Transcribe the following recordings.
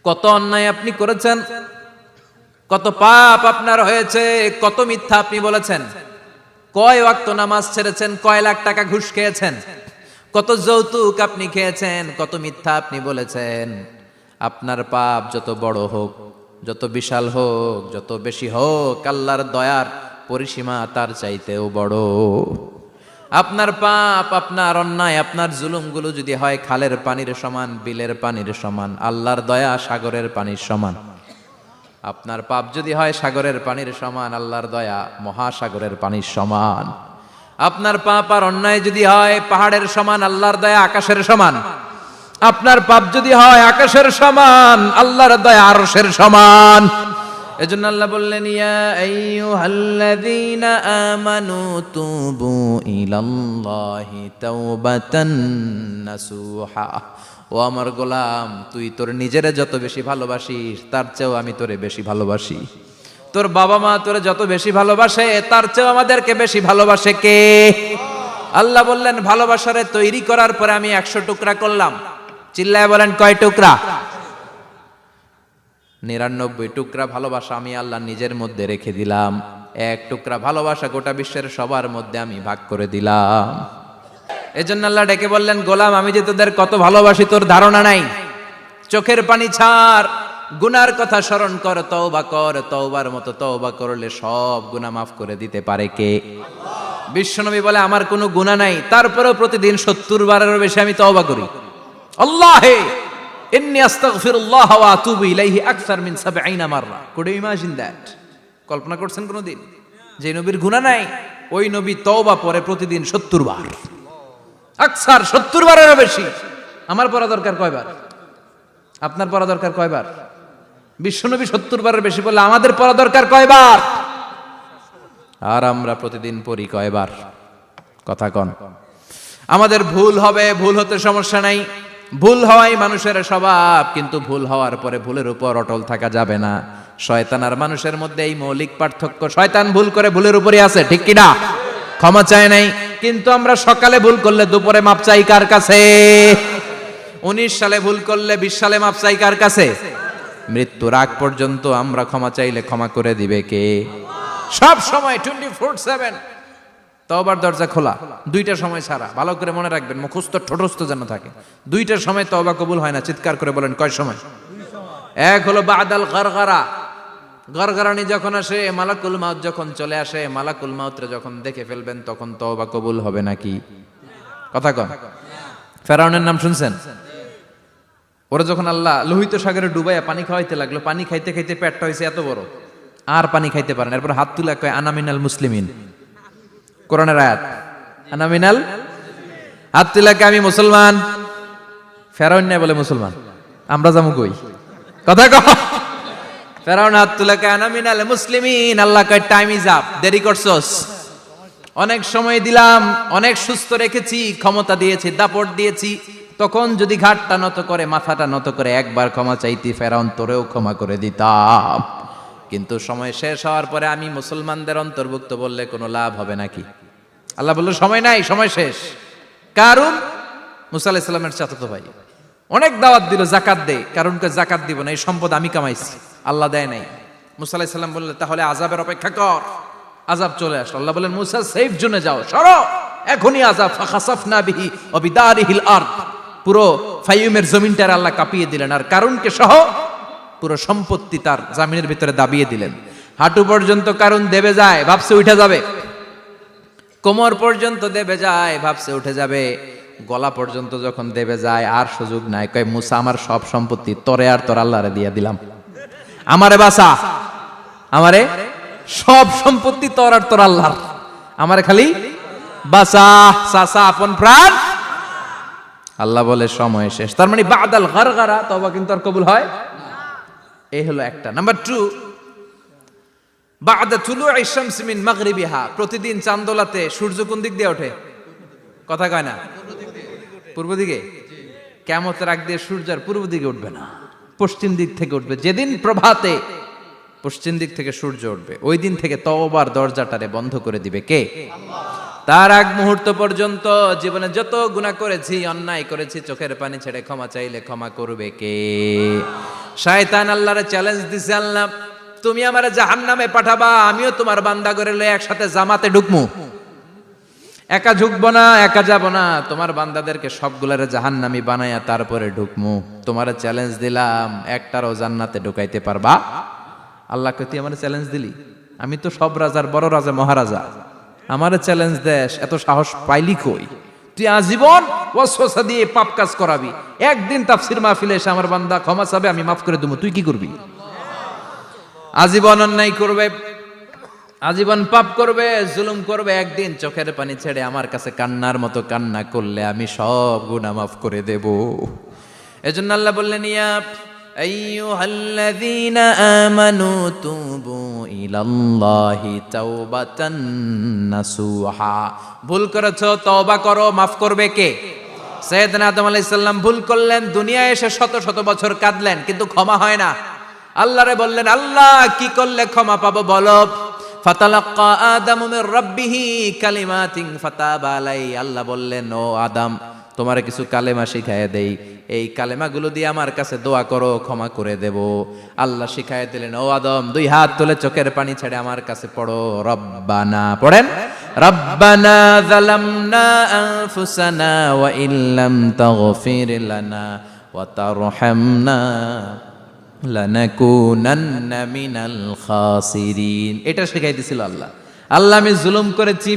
কত অন্যায় আপনি করেছেন, কত পাপ আপনার হয়েছে, কত মিথ্যা আপনি বলেছেন, কয় ওয়াক্ত নামাজ ছেড়েছেন, কয় লাখ টাকা ঘুষ খেয়েছেন, কত যৌতুক আপনি খেয়েছেন, কত মিথ্যা আপনি বলেছেন। আপনার পাপ যত বড় হোক, যত বিশাল হোক, যত বেশি হোক, আল্লাহর দয়ার পরিসীমা তার চাইতেও বড়। আপনার পাপ, আপনার অন্যায়, আপনার জুলুমগুলো যদি হয় খালের পানির সমান, বিলের পানির সমান, আল্লাহর দয়া সাগরের পানির সমান। আপনার পাপ যদি হয় সাগরের পানির সমান, আল্লাহর দয়া মহাসাগরের পানির সমান। আপনার পাপ আর অন্যায় যদি হয় পাহাড়ের সমান, আল্লাহর দয়া আকাশের সমান। আপনার পাপ যদি হয় আকাশের সমান, আল্লাহর দয়া আরশের সমান। এজন্য আল্লাহ বললেন, ইয়া আইয়ুহাল্লাযীনা আমানু তুবু ইলাল্লাহি তাওবাতান নাসুহা। ও আমার গোলাম, তুই তোর নিজেরে যত বেশি ভালোবাসিস তার চেয়েও আমি তোরে বেশি ভালোবাসি। তোর বাবা মা তোরে যত বেশি ভালোবাসে তার চেয়েও আমাদেরকে বেশি ভালোবাসে কে? আল্লাহ বললেন, ভালোবাসারে তৈরি করার পরে আমি 100 টুকরা করলাম। চিল্লায় বলেন, কয় টুকরা? 99 টুকরা ভালোবাসা আমি আল্লাহ নিজের মধ্যে রেখে দিলাম। 1 টুকরা ভালোবাসা গোটা বিশ্বের সবার মধ্যে আমি ভাগ করে দিলাম। এজন্য আল্লাহ ডেকে বললেন, গোলাম আমি যে তোদের কত ভালোবাসি তোর ধারণা নাই। চোখের পানি ছাড়, গুনার কথা স্মরণ কর, তওবা কর। তওবার মতো তওবা করলে সব গুনাহ মাফ করে দিতে পারে কে? বিশ্বনবী বলে, আমার কোনো গুনাহ নাই, তারপরেও প্রতিদিন 70 বারেরও বেশি আমি তওবা করি। আল্লাহে ইন্নী আস্তাগফিরুল্লাহ ওয়া আতুবু ইলাইহি আকসার মিন 70 মাররা। Could you imagine that? কল্পনা করছেন কোনদিন যে নবীর গুনাহ নাই, ওই নবী তওবা পড়ে প্রতিদিন 70 বার, আকসার 70 বারেরও বেশি। আমার পড়া দরকার কয়বার? আপনার পড়া দরকার কয়বার? বিশ্বনবী 70 বারের বেশি বললে আমাদের পড়া দরকার কয়বার? আর আমরা প্রতিদিন পড়ি কয়বার? কথা কন। আমাদের ভুল হবে, ভুল হতে সমস্যা নাই, ভুল হওয়াই মানুষের স্বভাব, কিন্তু ভুল হওয়ার পরে ভুলের উপর অটল থাকা যাবে না। শয়তান আর মানুষের মধ্যে এই মৌলিক পার্থক্য। শয়তান ভুল করে ভুলের উপরই আছে, ঠিক কি না? ক্ষমা চায় নাই, কিন্তু আমরা সকালে ভুল করলে দুপুরে মাপ চাই কার কাছে? 19 সালে ভুল করলে 20 সালে মাপ চাই কার কাছে? মৃত্যুর আগ পর্যন্ত আমরা ক্ষমা চাইলে ক্ষমা করে দিবে কে? সব সময় 24/7 তওবার দরজা খোলা, 2টার সময় ছাড়া। ভালো করে মনে রাখবেন, মুখস্থ ঠোঁটস্থ যেন থাকে। 2টার সময় তওবা কবুল হয় না। চিৎকার করে বলেন, কয় সময়? এক হলো বাদাল গারগারা, গরগরানি যখন আসে, মালাকুল মাউত যখন চলে আসে, মালাকুল মাউতরে যখন দেখে ফেলবেন তখন তওবা কবুল হবে নাকি? কথা কন। ফেরাউনের নাম শুনছেন? ওরা যখন আল্লাহ লোহিত সাগরে ডুবাইয়া পানি খাওয়াইতে লাগলো, পানি খাইতে খাইতে পেটটা হয়েছে এত বড়, আর পানি খাইতে পারেন। এরপর হাত তুলে কয়, আনা মিনাল মুসলিমিন। কোরআনের আয়াত, আনা মিনাল, হাত তুলে কয়, আমি মুসলমান। ফেরাউন না বলে মুসলমান, আমরা যাবো কই? কথা কন। ফেরাউন হাত তুলে কয়, আনা মিনাল মুসলিমিন। আল্লাহ কয়, টাইম ইজ আপ, দেরি করছস। অনেক সময় দিলাম, অনেক সুস্থ রেখেছি, ক্ষমতা দিয়েছি, দাপট দিয়েছি, তখন যদি ঘাটটা নত করে, মাথাটা নত করে একবার ক্ষমা চাইতি, ফেরাউন তোরেও ক্ষমা করে দিতাম। কিন্তু সময় শেষ হওয়ার পরে আমি মুসলমানদের অন্তর্ভুক্ত বললে কোনো লাভ হবে নাকি? আল্লাহ বলল, সময় নাই, সময় শেষ। কারণ মুসা আলাইহিস সালামের চাচাতো ভাই অনেক দাওয়াত দিল, জাকাত দে। কারণকে জাকাত দিব না, এই সম্পদ আমি কামাইছি, আল্লাহ দেয় নাই। মুসা আলাইহিস সালাম বললেন, তাহলে আযাবের অপেক্ষা কর। আযাব চলে আসলো। আল্লাহ বলেন, মুসা সেফ জোনে যাও, সরো, এখনই আযাব। ফাখাসাফনা বিহি ওয়া বিদারিহিল আরদ। পুরো ফাইয়ুমের জমিনটার আল্লাহ কাঁপিয়ে দিলেন, আর কারুনকে সহ পুরো সম্পত্তি তার জামিনের ভিতরে দাবিয়ে দিলেন। হাঁটু পর্যন্ত কারুন দেবে যায়, ভাবছে উঠে যাবে। কোমর পর্যন্ত দেবে যায়, ভাবছে উঠে যাবে। গলা পর্যন্ত যখন দেবে যায়, আর সুযোগ নাই। কয়, মুসা আমার সব সম্পত্তি তোরে আর তোর আল্লাহরে দিয়ে দিলাম, আমারে বাঁচা, আমারে সব সম্পত্তি তোর আর তোর আল্লাহর, আমারে খালি বাঁচা, চাচা আপন প্রাণ। আল্লাহ বলে, সময় শেষ। তার মানে বাদাল গারগারা তওবা কিন্তু আর কবুল হয়। এই হলো একটা। নাম্বার 2, বাদা তুলুই শামসি মিন মাগরিবিহা। প্রতিদিন চাঁদোলাতে সূর্য কোন দিক দিয়ে ওঠে? কথা কয় না? পূর্ব দিকে। কিয়ামতের আগ দিয়ে সূর্য আর পূর্ব দিকে উঠবে না, পশ্চিম দিক থেকে উঠবে। যেদিন প্রভাতে পশ্চিম দিক থেকে সূর্য উঠবে, ওই দিন থেকে তওবার দরজাটারে বন্ধ করে দিবে কে? তার আগ মুহূর্ত পর্যন্ত জীবনে যত গুনাহ করেছি, অন্যায় করেছি, চোখের পানি ছেড়ে ক্ষমা চাইলে ক্ষমা করবে কে? শয়তান আল্লাহরে চ্যালেঞ্জ দিছে, আল্লাহ তুমি আমারে জাহান্নামে পাঠাবা, আমিও তোমার বান্দা করে লয়ে একসাথে জামাতে ঢুকমু। একা ঢুকবো না, একা যাব না, তোমার বান্দাদেরকে সবগুলারে জাহান্নামী বানায়া তারপরে ঢুকমু। তোমারে চ্যালেঞ্জ দিলাম, একটারও জান্নাতে ঢুকাইতে পারবা? আল্লাহকে তুই আমারে চ্যালেঞ্জ দিলি? আমি তো সব রাজার বড় রাজা, মহারাজা, আমারে চ্যালেঞ্জ দেশ, এত সাহস পাইলি কই? তুই আজীবন ওয়াসওয়াসা দিয়ে পাপ কাজ করাবি, একদিন তাফসীর মাহফিলে এসে আমার বান্দা ক্ষমা চাবে, আমি মাফ করে দেবো, তুই কি করবি? আজীবন অন্যায় করবে, আজীবন পাপ করবে, জুলুম করবে, একদিন চোখের পানি ছেড়ে আমার কাছে কান্নার মতো কান্না করলে আমি সব গুনাহ মাফ করে দেব। এজন্য আল্লাহ বললেন, ইয়া আইয়ুহাল্লাযীনা আমানু তুবু ইলাল্লাহি তাওবাতান নাসুহা। ভুল করেছো, তওবা করো, মাফ করবে কে? সাইয়েদনা আদম আলাইহিস সালাম ভুল করলেন, দুনিয়ায় এসে শত শত বছর কাঁদলেন, কিন্তু ক্ষমা হয় না। আল্লাহরে বললেন, আল্লাহ কি করলে ক্ষমা পাবো বলো? ফাতালাক্কা আদামু মির রাব্বিহি কালিমাতিন ফাতাবা আলাইহি। আল্লাহ বললেন, ও আদম, তোমারে কিছু কালেমা শিখায় দেই, এই কালেমাগুলো দিয়ে আমার কাছে দোয়া করো, ক্ষমা করে দেব। আল্লাহ শিখায় দিলেন, ও আদম, দুই হাত তুলে চোখের পানি ছেড়ে আমার কাছে পড়ো, রব্বানা, পড়েন, রব্বানা যালামনা আনফুসানা ওয়া ইল্লাম তাগফির লানা ওয়া তারহামনা লানাকুনান্না মিনাল খাসিরিন। এটা শিখাই দিছিল আল্লাহ। আল্লাহ, আমি জুলুম করেছি,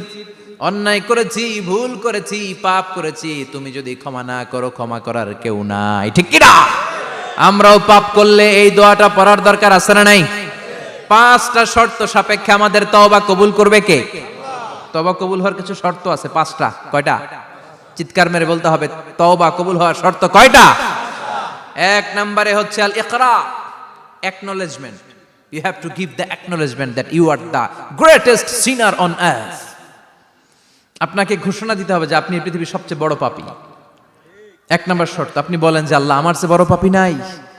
অন্যায় করেছি, ভুল করেছি, পাপ করেছি, তুমি যদি ক্ষমা না করো, ক্ষমা করার কেউ নাই, ঠিক কি না? আমরাও পাপ করলে এই দোয়াটা পড়ার দরকার আছে না নাই? 5টা শর্ত সাপেক্ষে আমাদের তওবা কবুল করবে কে? তওবা কবুল হওয়ার কিছু শর্ত আছে, 5টা। কয়টা? চিৎকার মেরে বলতে হবে, তওবা কবুল হওয়ার শর্ত কয়টা? 1 নম্বরে হচ্ছে আল ইকরা, acknowledgement. You have to give the acknowledgement that you are the greatest sinner on earth. আপনাকে ঘোষণা দিতে হবে যে আপনি এই পৃথিবীর সবচেয়ে বড় পাপী। 1 নম্বর শর্ত, আপনি বলেন যে আল্লাহ, আমার চেয়ে বড় পাপী নাই,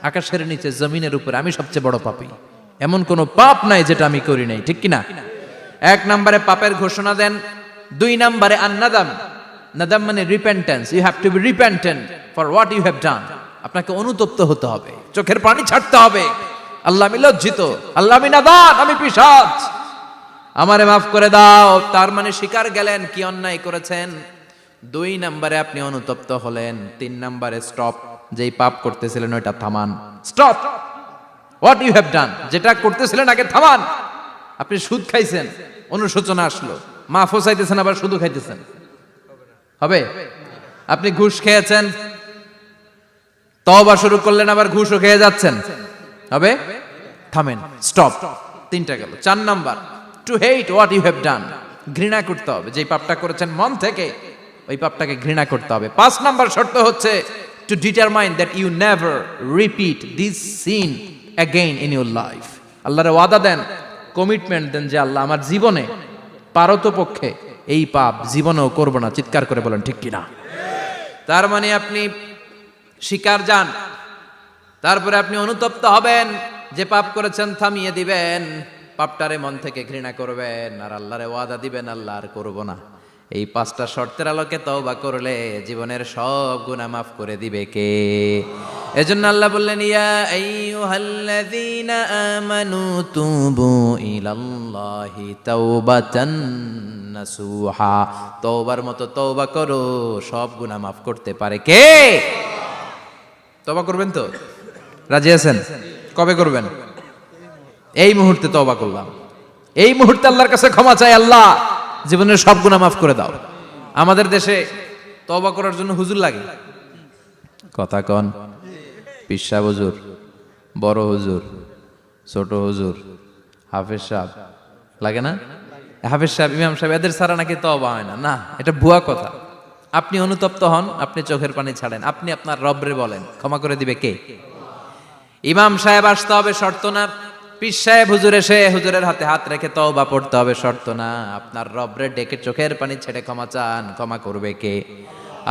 আকাশের নিচে জমিনের উপরে আমি সবচেয়ে বড় পাপী, এমন কোনো পাপ নাই যেটা আমি করি নাই, ঠিক কি না? 1 নম্বরে পাপের ঘোষণা দেন। 2 নম্বরে আন-নাদাম, নাদাম মানে repentance. You have to be repentant for what you have done. আপনাকে অনুতপ্ত হতে হবে, চোখের পানি ছাড়তে হবে, আল্লাহ আমি লজ্জিত, আল্লাহ আমি নাদান, আমি পিশাচ, আমারে মাফ করে দাও। তার মানে স্বীকার গেলেন কি অন্যায় করেছেন। 2 নম্বরে আপনি অনুতপ্ত হলেন। 3 নম্বরে স্টপ, যেই পাপ করতেছিলেন ওইটা থামান, stop what you have done, যেটা করতেছিলেন আগে থামান। আপনি সুদ খাইছেন, অনুশোচনা আসলো, মাফও চাইতেছেন, আবার সুদও খাইতেছেন, হবে? আপনি ঘুষ খেয়েছেন, তওবা শুরু করলেন, আবার ঘুষও খেয়ে যাচ্ছেন, হবে? থামেন, স্টপ। 3টা গেল। 4 নাম্বার, to hate what you have done, ঘৃণা করতে হবে, যেই পাপটা করেছেন মন থেকে ওই পাপটাকে ঘৃণা করতে হবে। 5 নাম্বার শর্ত হচ্ছে to determine that you never repeat this sin again in your life. আল্লাহর ওয়াদা দেন, কমিটমেন্ট দেন যে আল্লাহ আমার জীবনে পারতপক্ষে এই পাপ জীবনেও করব না। চিৎকার করে বলেন ঠিক কিনা? তার মানে আপনি স্বীকার যান, তারপরে আপনি অনুতপ্ত হবেন, যে পাপ করেছেন থামিয়ে দিবেন, পাপটারে মন থেকে ঘৃণা করবেন, আর আল্লাহরে ওয়াদা দিবেন আল্লাহ আর করব না। এই 5টা শর্তের আলোকে তওবা করলে জীবনের সব গুনাহ মাফ করে দিবে কে? এজন্য আল্লাহ বললেন, ইয়া আইয়ুহাল্লাযীনা আমানু তুবু ইলাল্লাহি তাওবাতান নাসুহা। তওবার মতো তওবা করো, সব গুনাহ মাফ করতে পারে কে? তওবা করবেন তো? রাজি আছেন? কবে করবেন? এই মুহূর্তে তওবা করলাম, এই মুহূর্তে আল্লাহর কাছে ক্ষমা চাই, আল্লাহ জীবনের সব গুনাহ মাফ করে দাও। আমাদের দেশে তওবা করার জন্য হুজুর লাগে, কথা কন, পীর সাহেব হুজুর, বড় হুজুর, ছোট হুজুর, হাফেজ সাহেব লাগে না? হাফেজ সাহেব, ইমাম সাহেব, এদের ছাড়া নাকি তওবা হয় না। না, এটা ভুয়া কথা। আপনি অনুতপ্ত হন, আপনি চোখের পানি ছাড়েন, আপনি আপনার রবরে বলেন, ক্ষমা করে দিবে কে? ইমাম সাহেব আসতে হবে শর্ত না, পীর সাহেব হুজুর এসে হুজুরের হাতে হাত রেখে তওবা পড়তে হবে শর্ত না। আপনার রবরে ডেকে চোখের পানি ছেড়ে ক্ষমা চান, ক্ষমা করবে কে?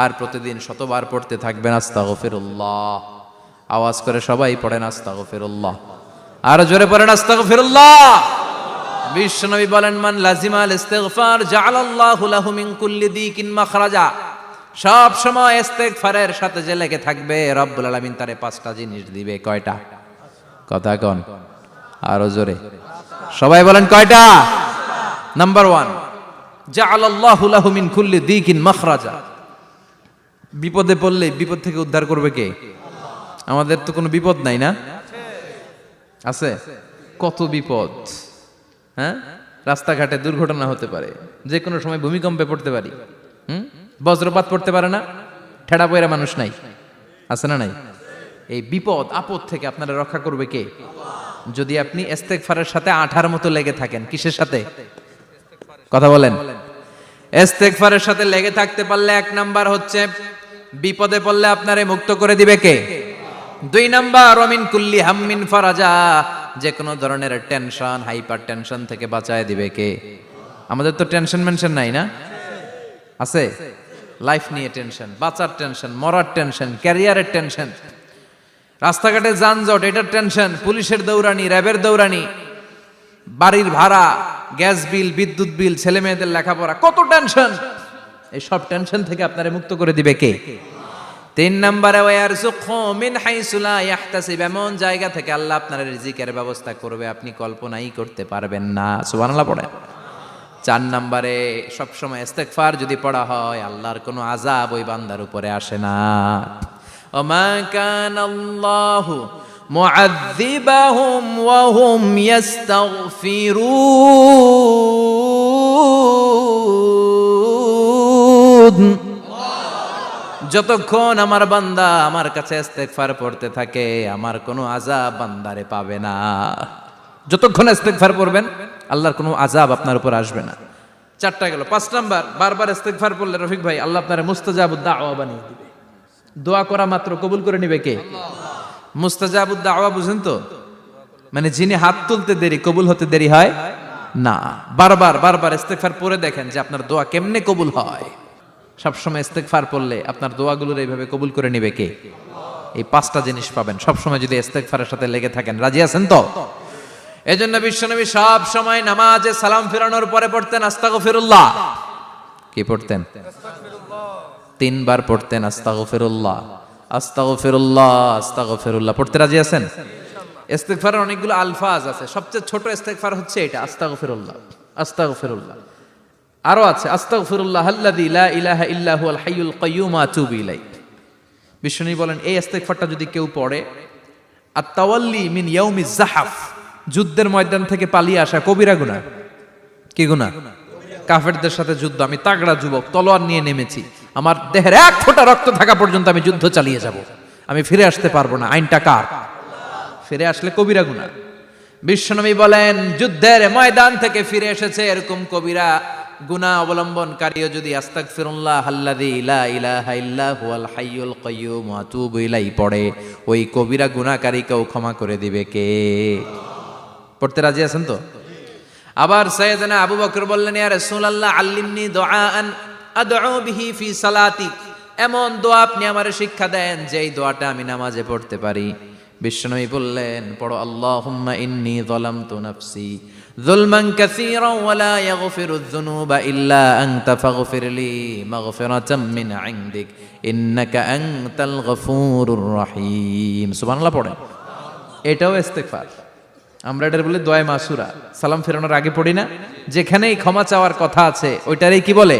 আর প্রতিদিন শতবার পড়তে থাকবেন আস্তাগফিরুল্লাহ। আওয়াজ করে সবাই পড়েন আস্তাগফিরুল্লাহ, আর জোরে পড়েন আস্তাগফিরুল্লাহ। বিশ্বনবী বলেন, মান লাজিমাল ইস্তিগফার জাআলাল্লাহু লাহু মিন কুল্লি দিকিন মাখরাজা। সব সময় ইস্তিগফারের সাথে যে লেগে থাকবে, রব্বুল আলামিন তারে 5টা জিনিস দিবে। কয়টা? কথা কন আরো জোরে, সবাই বলেন কয়টা? নাম্বার 1, জাআলাল্লাহু লাহু মিন কুল্লি দিকিন মাখরাজা। বিপদে পড়লে বিপদ থেকে উদ্ধার করবে কে? আমাদের তো কোনো বিপদ নাই না? আছে? কত বিপদ, হ্যাঁ? রাস্তাঘাটে দুর্ঘটনা হতে পারে, যে কোনো সময় ভূমিকম্পে পড়তে পারি, বজ্রপাত পড়তে পারে না, ঠেড়া পয়রা মানুষ নাই, আছে না নাই? এই বিপদ আপদ থেকে আপনারা রক্ষা করবে কে? যদি আপনি ইস্তেগফারের সাথে আঠার মতো লেগে থাকেন। কিসের সাথে? কথা বলেন। ইস্তেগফারের সাথে লেগে থাকতে পারলে 1 নাম্বার হচ্ছে বিপদে পড়লে আপনারে মুক্ত করে দিবে কে? 2 নাম্বার ওমিন কুল্লি হাম্মিন ফারাজা, যে কোনো ধরনের টেনশন, হাইপার টেনশন থেকে বাঁচায় দিবে কে? আমাদের তো টেনশন মেনশন নাই না? আছে? লাইফ নিয়ে টেনশন, বাঁচার টেনশন, মরার টেনশন, ক্যারিয়ারের টেনশন, রাস্তাঘাটে যানজট এটার টেনশন, পুলিশের দৌড়ানি, র্যাবের দৌড়ানি, বাড়ির ভাড়া, গ্যাস বিল, বিদ্যুৎ বিল, ছেলে মেয়েদের লেখাপড়া, কত টেনশন। এই সব টেনশন থেকে আপনারে মুক্ত করে দিবে কে? 3 নম্বরে ওয়ারযুকহু মিন হাইসু লা ইয়াহতাসিব, এমন জায়গা থেকে আল্লাহ আপনার রিজিকের ব্যবস্থা করবে আপনি কল্পনাই করতে পারবেন না। সুবহানাল্লাহ পড়েন। 4 নম্বরে সবসময় ইস্তেগফার যদি পড়া হয় আল্লাহর কোনো আযাব ওই বান্দার উপরে আসে না। ওমা কানাল্লাহু মুআযযিবাহুম ওয়া হুম ইস্তাগফিরুন, যতক্ষণ আমার বান্দা আমার কাছে ইস্তেগফার পড়তে থাকে আমার কোনো আযাব বান্দারে পাবে না। যতক্ষণ ইস্তেগফার পড়বেন আল্লাহর কোনো আযাব আপনার উপর আসবে না। 4টা গেল। 5 নাম্বার, বারবার ইস্তেগফার পড়লে রফিক ভাই আল্লাহ আপনার মুস্তাজাবুদ দাওয়া বানিয়ে দিবে। দোয়া করা মাত্র কবুল করে নিবে কে? মুস্তাজাবুদ দাওয়া বুঝেন তো? মানে যিনি হাত তুলতে দেরি কবুল হতে দেরি হয় না। বারবার বারবার ইস্তেগফার পড়ে দেখেন যে আপনার দোয়া কেমনে কবুল হয়। সবসময় ইস্তেগফার পড়লে আপনার দোয়াগুলোর এইভাবে কবুল করে নিবে কে? এই 5টা জিনিস পাবেন সবসময় যদি ইস্তেগফারের সাথে লেগে থাকেন। রাজি আছেন তো? এজন্য বিশ্বনবী সব সময় নামাজে সালাম ফিরানোর পরে পড়তেন আস্তাগফিরুল্লাহ। কি পড়তেন? 3 বার পড়তেন আস্তাগফিরুল্লাহ, আস্তাগফিরুল্লাহ, আস্তাগফিরুল্লাহ। পড়তে রাজি আছেন? ইস্তেগফারের অনেকগুলো আলফাজ আছে, সবচেয়ে ছোট ইস্তেগফার হচ্ছে এটা, আস্তাগফিরুল্লাহ, আস্তাগফিরুল্লাহ। আরো আছে আস্তাগফিরুল্লাহ আল্লাযী লা ইলাহা ইল্লা হুয়াল হাইয়ুল কাইয়্যুম ওয়া আতুবু ইলাইহি। বিশ্বনবী বলেন এই ইস্তেগফারটা যদি কেউ পড়ে, আত-তাওয়াল্লি মিন ইয়াউমিজ যাহাফ, যুদ্ধের ময়দান থেকে পালিয়ে আসা কবিরা গুনাহ। কি গুনাহ? কাফেরদের সাথে যুদ্ধ, আমি তাগড়া যুবক, তলোয়ার নিয়ে নেমেছি, আমার দেহের 1 ফোঁটা রক্ত থাকা পর্যন্ত আমি যুদ্ধ চালিয়ে যাব, আমি ফিরে আসতে পারবো না। আইনটা কার? ফিরে আসলে কবিরা গুনাহ। বিশ্বনবী বলেন যুদ্ধের ময়দান থেকে ফিরে এসেছে এরকম কবিরা গুনাহ অবলম্বনকারীও যদি আস্তাগফিরুল্লাহ আল্লাযী লা ইলাহা ইল্লা হুয়াল হাইয়ুল কাইয়্যুম ওয়া আতুবু ইলাইহি পড়ে, ওই কবিরা গুনাহকারীকেও ক্ষমা করে দিবে কে? পড়তে রাজি আছেন তো? আবার সাইয়েদনা আবু বকর বললেন ইয়া রাসূলুল্লাহ আল্লিমনি দুআআন আদউ বিহি ফি সালাতি, এমন দোয়া আপনি আমারে শিক্ষা দেন যেই দোয়াটা আমি নামাজে পড়তে পারি। বিশ্বনবী বললেন পড়ো আল্লাহুম্মা ইন্নী যালামতু নাফসি যুলমান কাসীরান ওয়া লা ইয়াগফিরুয যুনুবা ইল্লা আনতা ফাগফিরলি মাগফিরাতাম মিন ইনদিক ইন্নাকা আনতাল গফুরুর রহিম। সুবহানাল্লাহ পড়েন। এটাও ইস্তেগফার। আমরা এটার বলে দোয়া মাসুরা, সালাম ফেরানোর আগে পড়ি না? যেখানেই ক্ষমা চাওয়ার কথা আছে ওইটারই কি বলে?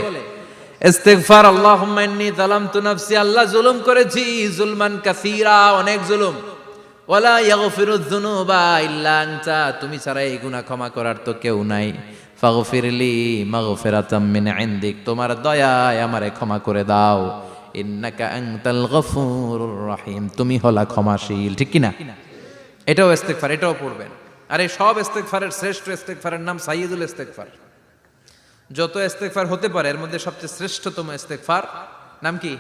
ইস্তেগফার। আল্লাহুম্মা ইন্নী যালামতু নাফসি, আল্লাহ জুলুম করেছি, যুলমান কাসীরা, অনেক জুলুম, ওয়ালা ইয়াগফিরুয যুনুবা ইল্লা আনতা, তুমি ছাড়া এই গুনাহ ক্ষমা করার তো কেউ নাই। ফাগফিরলি মাগফিরাতাম মিন ইনদিক, তোমার দয়ায় আমারে ক্ষমা করে দাও। ইন্নাকা আনতাল গফুরুর রহিম, তুমি হলা ক্ষমাশীল। ঠিক কি না? এটাও ইস্তেগফার, এটাও পড়বেন। আর এই সব ইস্তেগফারের শ্রেষ্ঠ ইস্তেগফারের নাম সাইয়্যিদুল ইস্তেগফার। যত ইস্তেগফার হতে পারে এর মধ্যে সবচেয়ে শ্রেষ্ঠতম ইস্তেগফার নাম কি?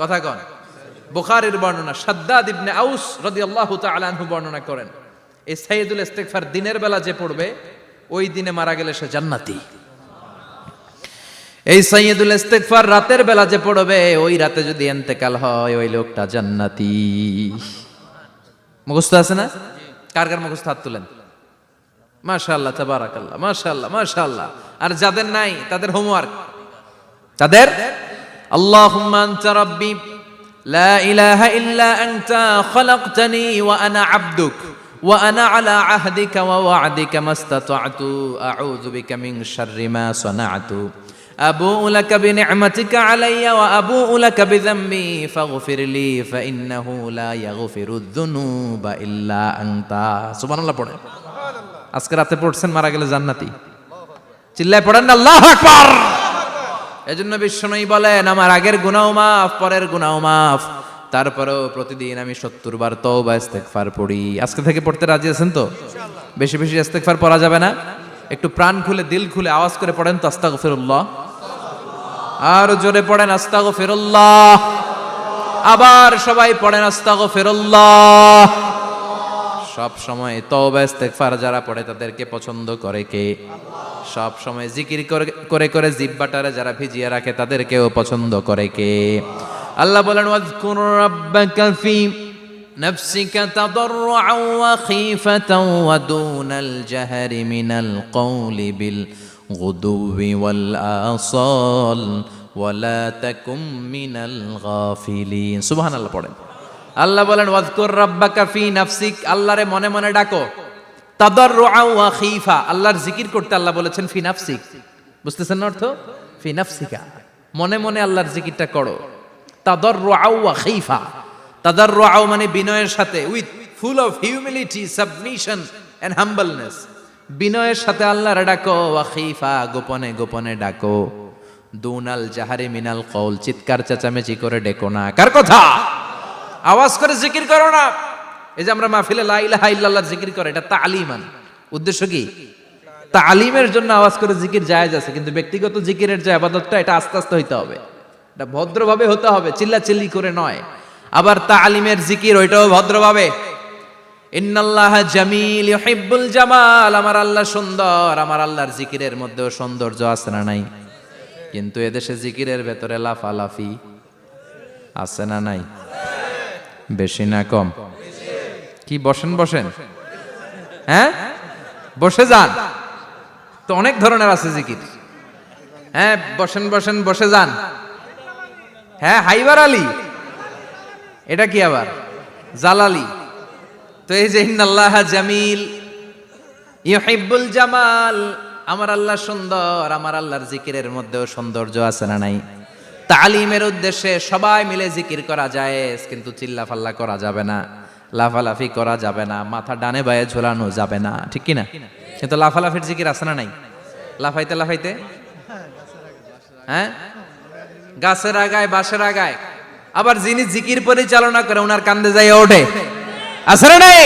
কথা কন। বুখারীর বর্ণনা, শাদ্দাদ ইবনে আউস রাদিয়াল্লাহু তাআলা আনহু বর্ণনা করেন এই সাইয়্যিদুল ইস্তেগফার দিনের বেলা যে পড়বে ওই দিনে মারা গেলে সে জান্নাতি। এই সাইয়্যিদুল ইস্তেগফার রাতের বেলা যে পড়বে ওই রাতে যদি ইন্তেকাল হয় ওই লোকটা জান্নাতি। মুখস্থ আছে না? কার কার মুখস্থ হাত তুলেন। মাশাআল্লাহ, তাবারাকাল্লাহ, মাশাআল্লাহ, মাশাআল্লাহ। আর যাদের নাই তাদের হোমওয়ার্ক, তাদের আল্লাহুম্মা আনতা রাব্বি লা ইলাহা ইল্লা আনতা খালাকতানি ওয়া আনা আবদুক ওয়া আনা আলা আহদিকা ওয়া ওয়া'দিকা মাস্তাতা'তু আউযু বিকা মিন শাররি মা সানা'তু আবু'ু লাকা বিনি'মাতিকা আলাইয়া ওয়া আবু'ু লাকা বিযামবি ফাগফিরলি ফাইন্নাহু লা ইয়াগফিরুয যুনুবা ইল্লা আনতা। সুবহানাল্লাহ পড়েন। আজকে রাতে পড়ছেন, মারা গেলে জান্নাতি। চিল্লায় পড়েন না আল্লাহু আকবার। এজন্য বিশ্বনবী বলেন, আমার আগের গুনাহ মাফ, পরের গুনাহ মাফ, তারপরেও প্রতিদিন আমি 70 বার তওবা ইস্তেগফার পড়ি। আজকে থেকে পড়তে রাজি আছেন তো? বেশি বেশি ইস্তেগফার পড়া যাবে না? একটু প্রাণ খুলে, দিল খুলে আওয়াজ করে পড়েন তো আস্তাগফিরুল্লাহ। আর জোরে পড়েন আস্তাগফিরুল্লাহ। আবার সবাই পড়েন আস্তাগফিরুল্লাহ। সব সময় তওবা ইস্তেগফার যারা পড়ে তাদেরকে পছন্দ করে কে? সব সময় জিকির করে করে জিহ্বাটারে যারা ভিজিয়ে রাখে তাদেরকেও পছন্দ করে কে? আল্লাহ বলেন, ওয়াজকুর রাব্বাকা ফি নাফসিকা তাদাররুআন ওয়া খীফাতান ওয়া দুনাল জাহরি মিনাল কওলি বিল গুদুবি ওয়াল আসাল ওয়া লা তাকুম মিনাল গাফিলিন। সুবহানাল্লাহ পড়েন। আল্লাহ বলেন, ওয়াজকুর রাব্বাকা ফি নাফসিক, আল্লাহরে মনে মনে ডাকো। তাদাররুআন ওয়া খীফা, আল্লাহর জিকির করতে আল্লাহ বলেছেন ফি নাফসিক। বুঝতেছেন না অর্থ? ফি নাফসিকা, মনে মনে আল্লাহর জিকিরটা করো। তাদাররুআন ওয়া খীফা, তাদাররুআন মানে বিনয়ের সাথে, with full of humility, submission and humbleness. বিনয়ের সাথে আল্লাহরে ডাকো। ওয়া খীফা, গোপনে গোপনে ডাকো। দুনাল জাহারি মিনাল কওল, চিৎকার চেঁচামেচি করে ডেকো না। কার কথা? আওয়াজ করে জিকির করো না। এই যে আমরা মাহফিলে লা ইলাহা ইল্লাল্লাহ জিকির করে, এটা তালিমান। উদ্দেশ্য কি? তালিমের জন্য আওয়াজ করে জিকির জায়েজ আছে, কিন্তু ব্যক্তিগত জিকিরের যে ইবাদতটা, এটা আস্তে আস্তে হইতে হবে, এটা ভদ্রভাবে হতে হবে, চিল্লাচিল্লি করে নয়। আবার তালিমের জিকির ওইটাও ভদ্রভাবে। ইন্নাল্লাহা জামিল ইউহিব্বুল জামাল, আমার আল্লাহ সুন্দর, আমার আল্লাহর জিকিরের মধ্যেও সৌন্দর্য আছে না নাই? কিন্তু এদেশে জিকিরের ভেতরে লাফালাফি আছে না নাই? বেশি না কম? কি বসেন বসেন, হ্যাঁ বসে যান তো, অনেক ধরনের আছে জিকির। হ্যাঁ বসেন বসেন, বসে যান। হ্যাঁ হাইবার আলী, এটা কি আবার জালালি? তো এই যে ইন্নাল্লাহা জামিল ইউহিব্বুল জামাল, আমার আল্লাহ সুন্দর, আমার আল্লাহর জিকিরের মধ্যেও সৌন্দর্য আছে না নাই? তালিমের উদ্দেশ্যে সবাই মিলে জিকির করা যায়, কিন্তু চিল্লাফাল্লা করা যাবে না, লাফালাফি করা যাবে না, মাথা ডানে বায়ে ঝোলানো যাবে না, ঠিক কিনা? কিন্তু লাফালাফির জিকির আছে না নাই? লাফাইতে লাফাইতে, হ্যাঁ গাছের আগায় বাঁশের আগায়। আবার যিনি জিকির পরিচালনা করে ওনার কান্দে যাই ওঠে, আছে না নাই?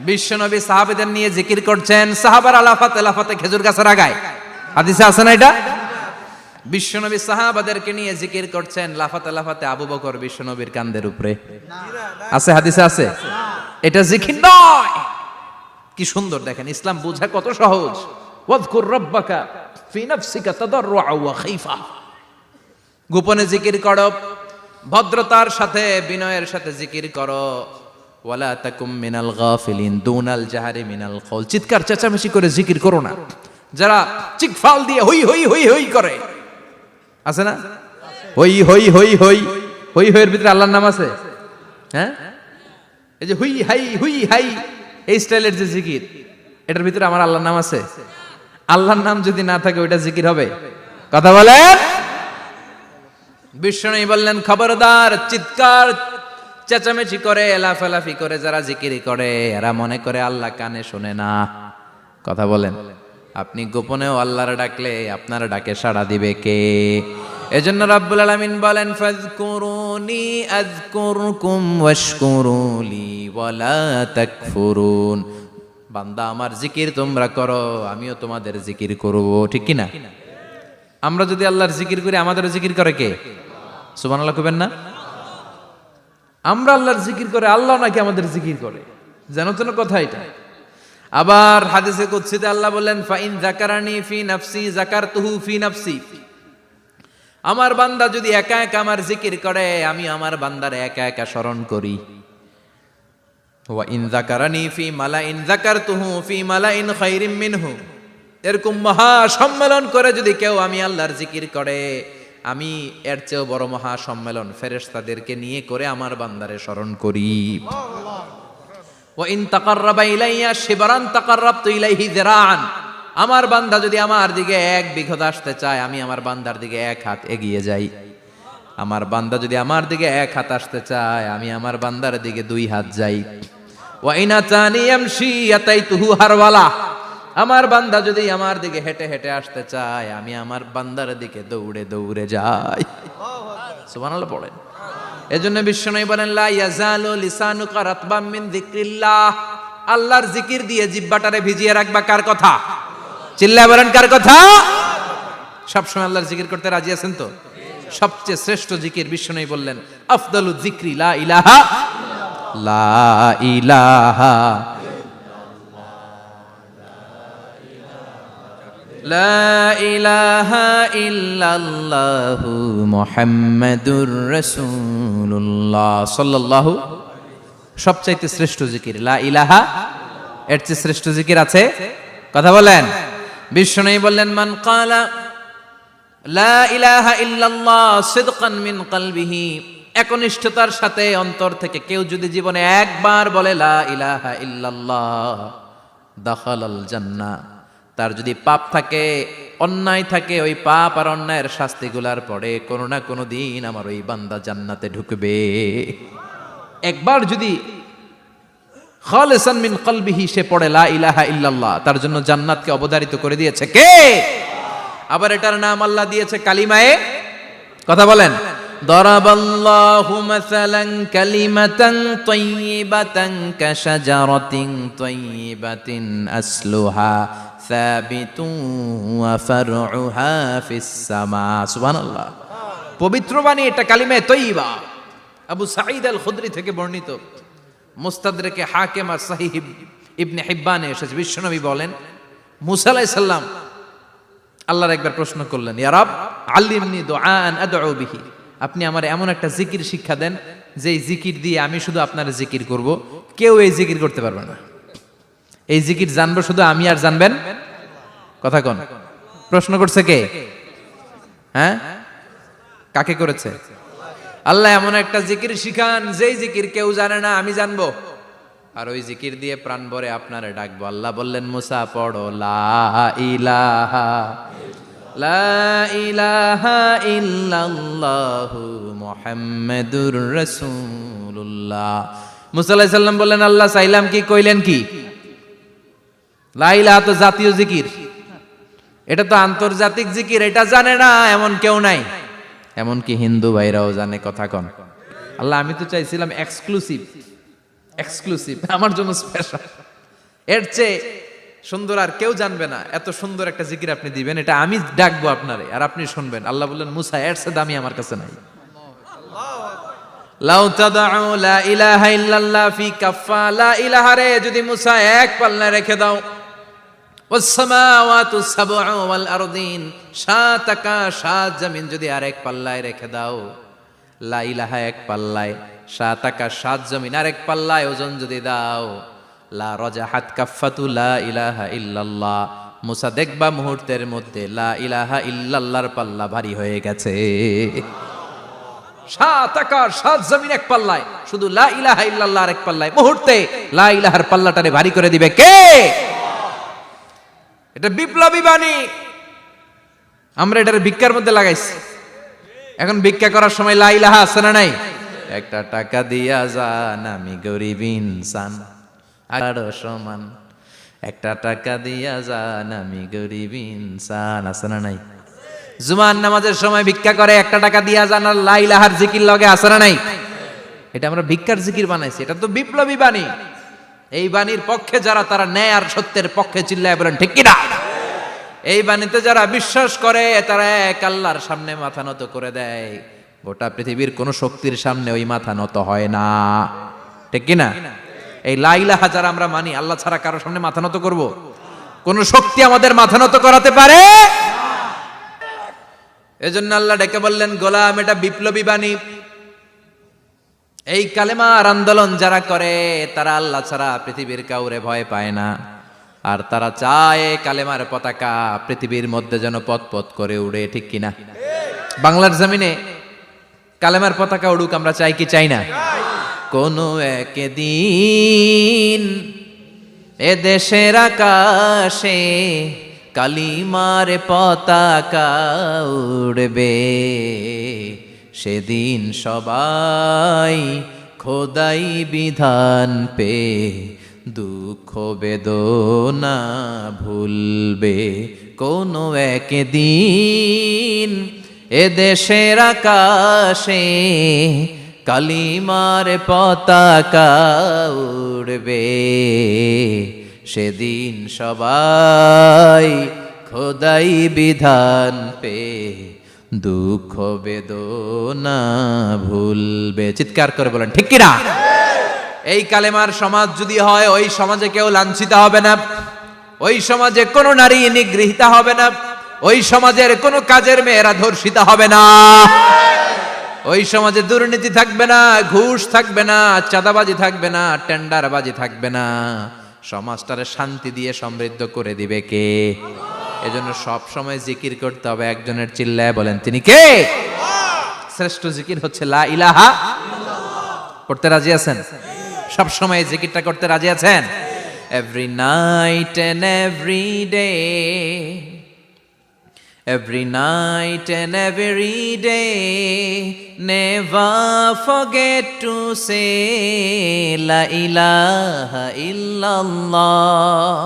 বিশ্বনবী সাহাবাদের নিয়ে জিকির করছেন, সাহাবারা লাফাতে লাফাতে খেজুর গাছের আগায়। হাদিসে আছে না এটা? বিশ্বনবী সাহাবাদেরকে নিয়ে জিকির করছেন, লাফাতে লাফাতে আবু বকর বিশ্বনবীর কান্দের উপরে। আছে হাদিসে আছে? এটা জিকির নয়। কি সুন্দর দেখেন, ইসলাম বোঝা কত সহজ। ওয়াজকুর রাব্বাকা ফি নাফসিকা তাদাররুআন ওয়া খীফা, গোপনে জিকির করো, ভদ্রতার সাথে বিনয়ের সাথে জিকির করো। ওয়ালা তাকুম মিনাল গাফিলিন, দুনাল জাহারি মিনাল কওল, চিৎকার চেঁচামেচি করে জিকির করো না। যারা চিকফাল দিয়ে হই হই হই হই করে, আছে না? হই হই হই হই হই হইয়ের ভিতরে আল্লাহর নাম আছে। হ্যাঁ এই যে হুই হাই হুই হাই, এই স্টাইলের যে জিকির, এটার ভিতরে আমার আল্লাহর নাম আছে? আল্লাহর নাম যদি না থাকে ওইটা জিকির হবে? কথা বলেন। বিশ্বনবী বললেন, খবরদার, চিৎকার চেঁচামেচি করে লাফালাফি করে যারা জিকির করে, এরা মনে করে আল্লাহ কানে শোনে না। কথা বলেন। আপনি গোপনেও আল্লাহর ডাকলে আপনার ডাকে সাড়া দিবে কে? এজন্য রাব্বুল আলামিন বলেন, ফাযকুরুনি আযকুরকুম ওয়াশকুরুলি ওয়ালা তাকফুরুন। বান্দা আমার জিকির তোমরা করো, আমিও তোমাদের জিকির করব, ঠিক কি না? আমরা যদি আল্লাহর জিকির করি, আমাদেরও জিকির করে কে? সুবহানাল্লাহ কইবেন না? আমরা আল্লাহর জিকির করে, আল্লাহ নাকি আমাদের জিকির করে, জানো তো না কথা এটা? আবার হাদিসে কুদসিতে আল্লাহ বললেন, ফাইন যাকারানি ফি নাফসি যাকারতুহু ফি নাফসি, আমার বান্দা যদি একা একা আমার জিকির করে, আমি আমার বান্দারে একা একা স্মরণ করি। ওয়া ইন যাকারানি ফি মালাইন যাকারতুহু ফি মালাইন খায়রিম মিনহু, এরকম মহা সম্মেলন করে যদি কেউ আমি আল্লাহর জিকির করে, আমি এর চেয়েও বড় মহা সম্মেলন ফেরেশতাদেরকে নিয়ে করে আমার বান্দারে স্মরণ করি। ওয়া ইন তাকাররাবা ইলাইয়া শিবরান তাকাররাবতু ইলাইহি যিরাআন, আমার বান্দা যদি আমার দিকে 1 বিঘত আসতে চায়, আমি আমার বান্দার দিকে 1 হাত এগিয়ে যাই। আমার বান্দা যদি আমার দিকে 1 হাত আসতে চায়, আমি আমার বান্দার দিকে 2 হাত যাই। ওয়া ইন আতানি ইয়ামশি আতাইতুহু হারওয়ালা, আমার বান্দা যদি আমার দিকে হেঁটে হেঁটে আসতে চায়, আমি আমার বান্দার দিকে দৌড়ে দৌড়ে যাই। সুবহানাল্লাহ পড়েন। এজন্য বিশ্বনবী বলেন, লা ইয়াজালু লিসানুকা রাতবাম মিন যিকরিল্লাহ, আল্লাহর জিকির দিয়ে জিহ্বাটারে ভিজিয়ে রাখবা। কার কথা? চিল্লায় বলেন কার কথা? সবসময় আল্লাহর জিকির করতে রাজি আছেন তো? সবচেয়ে শ্রেষ্ঠ জিকির বিশ্বনবী বললেন, আফদালু যিকরি লা ইলাহা লা ইলাহা লা ইলাহা ইল্লাল্লাহু মুহাম্মাদুর রাসূলুল্লাহ সাল্লাল্লাহু। সবচাইতে শ্রেষ্ঠ জিকির লা ইলাহা, এর চেয়ে শ্রেষ্ঠ জিকির আছে? কথা বলেন। বিশ্বনবী বললেন, মান ক্বালা লা ইলাহা ইল্লাল্লাহ সিদকান মিন কলবিহি, একনিষ্ঠতার সাথে অন্তর থেকে কেউ যদি জীবনে একবার বলে লা ইলাহা ইল্লাল্লাহ, দাখালাল জান্নাহ, তার যদি পাপ থাকে, অন্যায় থাকে, ওই পাপ আর অন্যায়ের শাস্তিগুলার পরে কোনো না কোনো দিন আমার ওই বান্দা জান্নাতে ঢুকবে। একবার যদি খালিসান মিন কলবিহি সে পড়ে লা ইলাহা ইল্লাল্লাহ, তার জন্য জান্নাতকে অবধারিত করে দিয়েছে কে? আবার এটার নাম আল্লাহ দিয়েছে কালিমায়ে, কথা বলেন, দরাবাল্লাহু মাসালান কালিমাতান তাইয়িবাতান কাশাজারাতিন তাইয়িবাতিন আসলুহা সাবিতুন ওয়া ফারউহা ফিস সামা। সুবহানাল্লাহ। পবিত্র বাণী এটা কালিমায়ে তাইয়িবা। আবু সাঈদ আল খুদরি থেকে বর্ণিত, মুস্তাদরাকে হাকিম আর সহিহ ইবনে হিব্বানে এসেছে, বিশ্বনবী বলেন, মুসা আলাইহিস সালাম আল্লাহর একবার প্রশ্ন করলেন, ইয়া রব আল্লিমনি দুআআন আদউ বিহি, আপনি আমার এমন একটা জিকির শিক্ষা দেন যেই জিকির দিয়ে আমি শুধু আপনার জিকির করব, কেউ এই জিকির করতে পারবে না। এই জিকির জানবো শুধু আমি, আর জানবেন কথা কোন? প্রশ্ন করছে কে? হ্যাঁ, কাকে করেছে? আল্লাহ এমন একটা জিকির শিখান যেই জিকির কেউ জানে না, আমি জানবো, আর ওই জিকির দিয়ে প্রাণ ভরে আপনারে ডাকবো। আল্লাহ বললেন, মুসা পড়ো লা ইলাহা লা ইলাহা ইল্লাল্লাহু মুহাম্মাদুর রাসূলুল্লাহ। মুসা আলাইহিস সালাম বললেন, আল্লাহ চাইলাম কি, কইলেন কি? লা ইলাহা তো জাতীয় জিকির, এটা তো আন্তর্জাতিক জিকির, এটা জানে না এমন কেউ নাই, এমনকি হিন্দু ভাইরাও জানে। কথা কন। আল্লাহ আমি তো চাইছিলাম এক্সক্লুসিভ, এক্সক্লুসিভ আমার জন্য স্পেশাল, এর চেয়ে সুন্দর আর কেউ জানবে না, এত সুন্দর একটা জিকির আপনি দিবেন, এটা আমি ডাকবো আপনারে আর আপনি শুনবেন। আল্লাহ বললেন, মুসা এর চেয়ে দামি আমার কাছে নাই। লাউ তাদউ লা ইলাহা ইল্লাল্লাহ ফি কাফা, লা ইলাহা রে যদি মুসা এক পাল্লায় রেখে দাও, ওয়াস সামাওয়াতু সাবউ ওয়াল আরদিন, 7 আকাশ 7 জমিন যদি আরেক পাল্লায় রেখে দাও, লা ইলাহা এক পাল্লায়, 7 আকাশ 7 জমিন আরেক পাল্লায় ওজন যদি দাও, লা রাজাহাত কাফাতু লা ইলাহা ইল্লাল্লাহ, মুসা দেখবা মুহূর্তের মধ্যে লা ইলাহা ইল্লাল্লাহর পাল্লা ভারী হয়ে গেছে। 7 আকাশ 7 জমিন এক পাল্লায়, শুধু লা ইলাহা ইল্লাল্লাহ আরেক পাল্লায়, মুহূর্তে লা ইলাহার পাল্লাটারে ভারী করে দিবে কে? এটা বিপ্লবী বাণী। আমরা এটার ভিক্ষার মধ্যে লাগাইছি। এখন ভিক্ষা করার সময় লা ইলাহা আছে না নাই? একটা টাকা দিয়া যান, আমি গরিব ইনসান আরো সমান, একটা টাকা দিয়া যান, আমি গরিব ইনসান, আছে না নাই? জুমার নামাজের সময় ভিক্ষা করে, একটা টাকা দিয়া যান, আর লা ইলাহার জিকির লগে, আছে না নাই? এটা আমরা ভিক্ষার জিকির বানাইছি, এটা তো বিপ্লবী বাণী। এই বাণীর পক্ষে যারা, তারা ন্যায় আর সত্যের পক্ষে চিল্লায় বলেন ঠিক কিনা? এই বাণীতে যারা বিশ্বাস করে, তারা এক আল্লাহর সামনে মাথা নত করে দেয়, গোটা পৃথিবীর কোন শক্তির সামনে ওই মাথা নত হয় না, ঠিক কিনা? এই লা ইলাহা যারা আমরা মানি, আল্লাহ ছাড়া কারোর সামনে মাথা নত করব? কোন শক্তি আমাদের মাথা নত করাতে পারে? এজন্য আল্লাহ ডেকে বললেন, গোলাম এটা বিপ্লবী বাণী। এই কালেমার আন্দোলন যারা করে, তারা আল্লাহ ছাড়া পৃথিবীর কাউরে ভয় পায় না, আর তারা চায় কালেমার পতাকা পৃথিবীর মধ্যে যেন পথ পথ করে উড়ে, ঠিক কিনা? বাংলার জমিনে কালেমার পতাকা উড়ুক, আমরা চাই কি চাই না? কোনো একদিন এ দেশের আকাশে কালিমার পতাকা উড়বে, সেদিন সবাই খোদাই বিধান পে দুঃখ বেদনা ভুলবে। কোনো একদিন এ দেশের আকাশে কালিমার পতাকা উড়বে, সেদিন সবাই খোদাই বিধান পে দুঃখ বেদনা ভুলবে। চিৎকার করে বলেন ঠিক কিনা? এই কালেমার সমাজ যদি হয়, ওই সমাজে কেউ লাঞ্ছিত হবে না, ওই সমাজে কোনো নারী নিগৃহীত হবে না, ওই সমাজের কোনো কাজের মেয়েরা ধর্ষিত হবে না, ওই সমাজে দুর্নীতি থাকবে না, ঘুষ থাকবে না, চাঁদাবাজি থাকবে না, টেন্ডারবাজি থাকবে না। সমাজটারে শান্তি দিয়ে সমৃদ্ধ করে দিবে কে? এজন্য সব সময় জিকির করতে হবে একজনের, চিল্লায় বলেন তিনি কে? শ্রেষ্ঠ জিকির হচ্ছে লা ইলাহা। করতে রাজি আছেন? সব সময় জিকিরটা করতে রাজি আছেন? Every night and every day, every night and every day, never forget to say la ilaha illallah,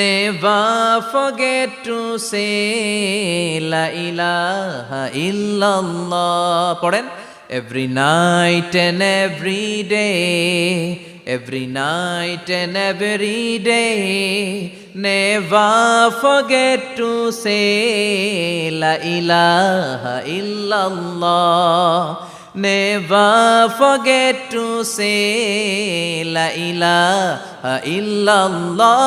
never forget to say la ilaha illallah. পড়েন, every night and every day, every night and every day, never forget to say la ilaha illallah, never forget to say la ilaha illallah,